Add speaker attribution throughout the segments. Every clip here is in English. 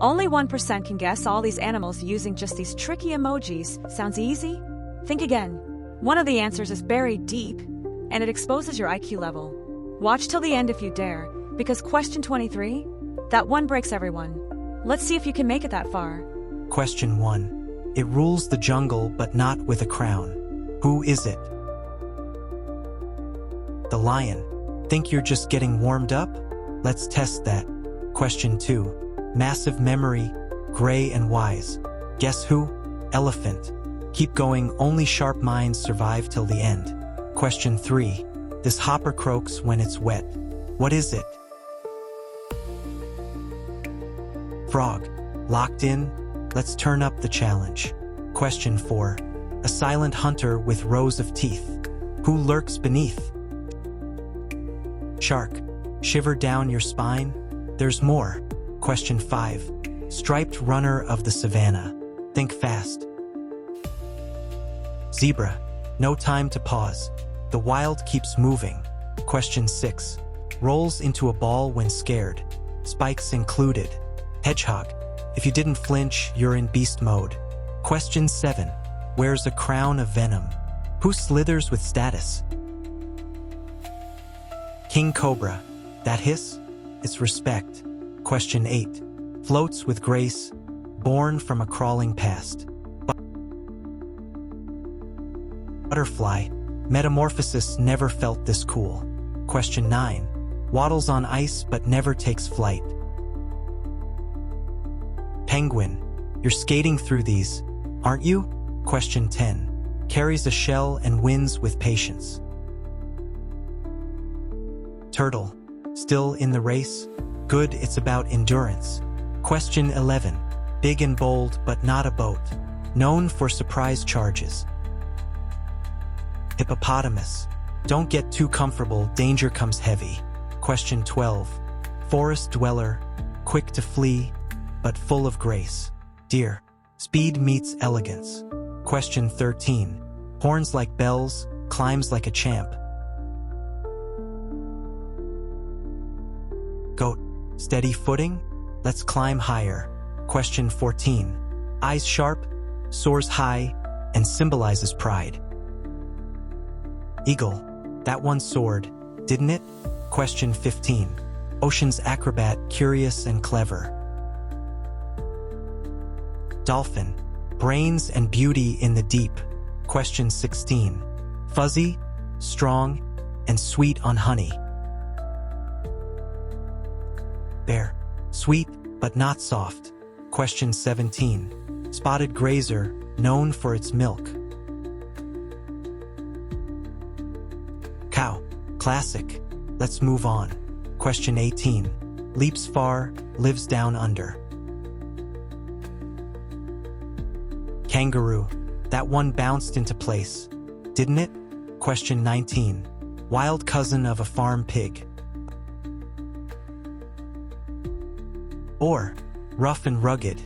Speaker 1: Only 1% can guess all these animals using just these tricky emojis. Sounds easy? Think again. One of the answers is buried deep, and it exposes your IQ level. Watch till the end if you dare, because question 23? That one breaks everyone. Let's see if you can make it that far.
Speaker 2: Question 1. It rules the jungle but not with a crown. Who is it? The lion. Think you're just getting warmed up? Let's test that. Question 2. Massive memory, gray and wise. Guess who? Elephant. Keep going, only sharp minds survive till the end. Question 3. This hopper croaks when it's wet. What is it? Frog. Locked in? Let's turn up the challenge. Question 4. A silent hunter with rows of teeth. Who lurks beneath? Shark. Shiver down your spine? There's more. Question 5. Striped runner of the savannah. Think fast. Zebra. No time to pause. The wild keeps moving. Question 6. Rolls into a ball when scared. Spikes included. Hedgehog. If you didn't flinch, you're in beast mode. Question 7. Wears a crown of venom. Who slithers with status? King Cobra. That hiss? It's respect. Question 8. Floats with grace, born from a crawling past. Butterfly. Metamorphosis never felt this cool. Question 9. Waddles on ice but never takes flight. Penguin. You're skating through these, aren't you? Question 10. Carries a shell and wins with patience. Turtle. Still in the race? Good, it's about endurance. Question 11. Big and bold, but not a boat. Known for surprise charges. Hippopotamus. Don't get too comfortable, danger comes heavy. Question 12. Forest dweller, quick to flee, but full of grace. Deer. Speed meets elegance. Question 13. Horns like bells, climbs like a champ. Goat. Steady footing? Let's climb higher. Question 14. Eyes sharp, soars high, and symbolizes pride. Eagle. That one soared, didn't it? Question 15. Ocean's acrobat, curious and clever. Dolphin. Brains and beauty in the deep. Question 16. Fuzzy, strong, and sweet on honey. Bear. Sweet, but not soft. Question 17. Spotted grazer, known for its milk. Cow. Classic. Let's move on. Question 18. Leaps far, lives down under. Kangaroo. That one bounced into place, didn't it? Question 19. Wild cousin of a farm pig. Or, rough and rugged.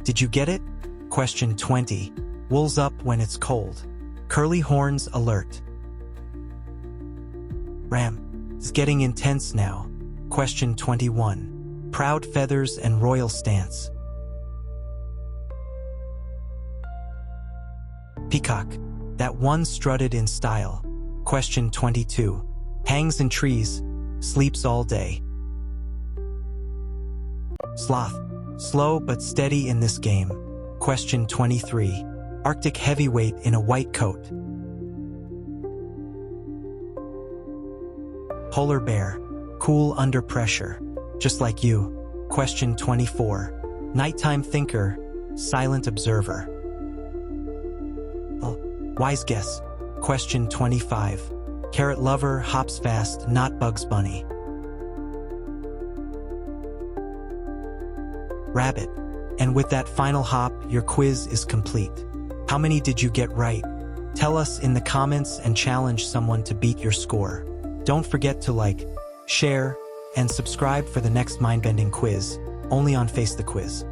Speaker 2: Did you get it? Question 20. Wool's up when it's cold. Curly horns alert. Ram. It's getting intense now. Question 21. Proud feathers and royal stance. Peacock. That one strutted in style. Question 22. Hangs in trees, sleeps all day. Sloth. Slow but steady in this game. Question 23. Arctic heavyweight in a white coat. Polar bear. Cool under pressure. Just like you. Question 24. Nighttime thinker, silent observer. Wise guess. Question 25. Carrot lover, hops fast, not Bugs Bunny. Rabbit. And with that final hop, your quiz is complete. How many did you get right? Tell us in the comments and challenge someone to beat your score. Don't forget to like, share, and subscribe for the next mind-bending quiz, only on FaceTheQuiz.